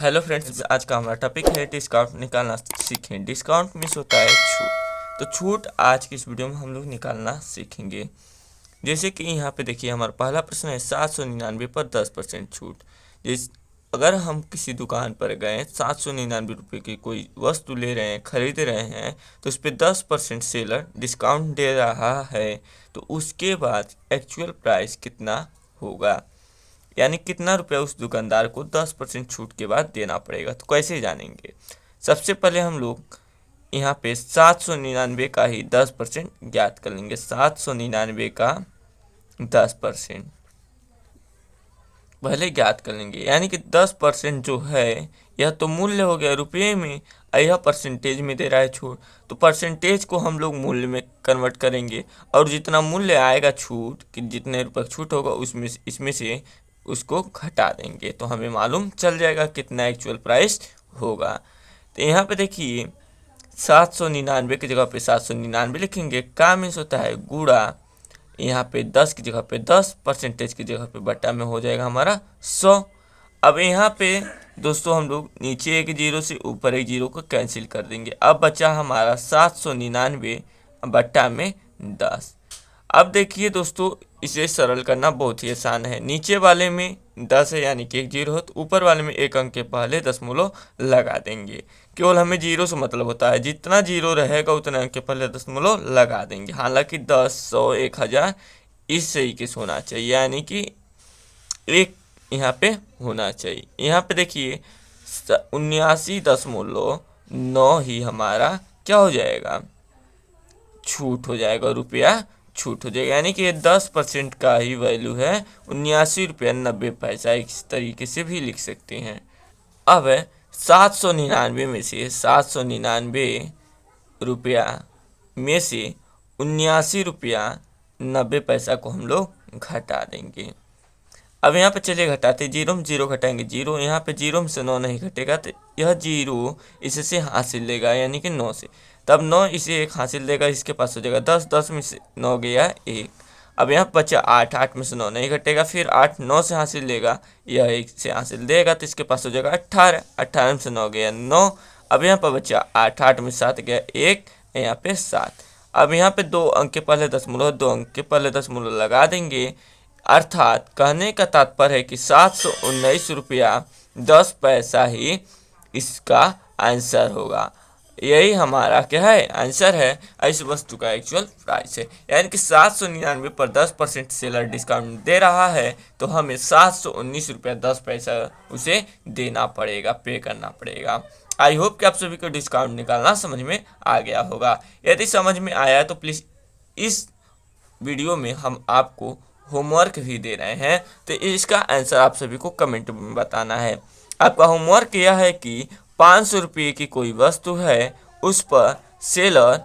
Hello friends, आज का हमारा टॉपिक है डिस्काउंट निकालना सीखें। डिस्काउंट मीन्स होता है छूट। तो छूट आज की इस वीडियो में हम लोग निकालना सीखेंगे। जैसे कि यहाँ पे देखिए, हमारा पहला प्रश्न है 799 पर 10% छूट। जिस अगर हम किसी दुकान पर गए 799 रुपये की कोई वस्तु ले रहे हैं, खरीद रहे हैं, तो उस पर 10% सेलर डिस्काउंट दे रहा है, तो उसके बाद एक्चुअल प्राइस कितना होगा, यानी कितना रुपया उस दुकानदार को 10% छूट के बाद देना पड़ेगा। तो कैसे जानेंगे? सबसे पहले हम लोग यहाँ पे 799 का ही 10% ज्ञात कर लेंगे। 799 का 10% पहले ज्ञात कर लेंगे, यानी कि 10% जो है यह तो मूल्य हो गया रुपये में, और यह परसेंटेज में दे रहा है छूट। तो परसेंटेज को हम लोग मूल्य में कन्वर्ट करेंगे, और जितना मूल्य आएगा छूट कि जितने रुपये छूट होगा उसमें इसमें से उसको घटा देंगे, तो हमें मालूम चल जाएगा कितना एक्चुअल प्राइस होगा। तो यहाँ पे देखिए 799 की जगह पे 799 लिखेंगे। का मीन्स होता है गुणा, यहाँ पे 10 की जगह पे 10, परसेंटेज की जगह पे बटा में हो जाएगा हमारा 100। अब यहाँ पे दोस्तों हम लोग नीचे एक जीरो से ऊपर एक जीरो को कैंसिल कर देंगे। अब बचा हमारा 799 बटा में 10। अब देखिए दोस्तों, इसे सरल करना बहुत ही आसान है। नीचे वाले में 10 है, यानी कि एक जीरो है, तो ऊपर वाले में एक अंक के पहले दशमलव लगा देंगे। केवल हमें जीरो से मतलब होता है, जितना जीरो रहेगा उतने अंक के पहले दशमलव लगा देंगे। हालांकि 10, 100, 1000 इस तरीके से होना चाहिए, यानी कि एक यहाँ पे होना चाहिए। यहाँ पे देखिए 79.9 ही हमारा क्या हो जाएगा, छूट हो जाएगा, रुपया छूट हो जाएगा। यानी कि ये 10% का ही वैल्यू है 79 रुपया 90 पैसा। इस तरीके से भी लिख सकते हैं। अब 799 में से 799 रुपया में से 79 रुपया 90 पैसा को हम लोग घटा देंगे। अब यहाँ पे चलिए घटाते, जीरो में जीरो घटाएंगे जीरो, यहाँ पे जीरो में से 9 नहीं घटेगा, तो यह जीरो इससे हासिल लेगा, यानी कि 9 से। तब 9 इसे एक हासिल देगा, इसके पास हो जाएगा 10, 10 में से 9 गया 1। अब यहाँ बचा 8, 8 में से 9 नहीं घटेगा, फिर 8 9 से हासिल लेगा, यह 1 से हासिल देगा, तो इसके पास हो जाएगा 18, 18 में से 9 गया 9। अब यहाँ पर बचा 8, 8 में 7 गया 1, यहाँ पे 7। अब यहाँ पे 2 अंक के पहले दशमलव, 2 अंक के पहले दशमलव लगा देंगे। अर्थात कहने का तात्पर्य है कि 719 रुपया 10 पैसा ही इसका आंसर होगा। यही हमारा क्या है, आंसर है, इस वस्तु का एक्चुअल प्राइस है। यानी कि 799 पर 10% सेलर डिस्काउंट दे रहा है, तो हमें 719 रुपया 10 पैसा उसे देना पड़ेगा, पे करना पड़ेगा। आई होप कि आप सभी को डिस्काउंट निकालना समझ में आ गया होगा। यदि समझ में आया है तो प्लीज़ इस वीडियो में हम आपको होमवर्क भी दे रहे हैं, तो इसका आंसर आप सभी को कमेंट में बताना है। आपका होमवर्क यह है कि 500 रुपये की कोई वस्तु है, उस पर सेलर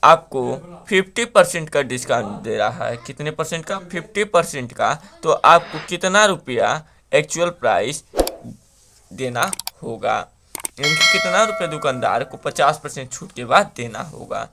आपको 50% का डिस्काउंट दे रहा है। कितने परसेंट का? 50% का। तो आपको कितना रुपया एक्चुअल प्राइस देना होगा, यानी कि कितना रुपया दुकानदार को 50% छूट के बाद देना होगा।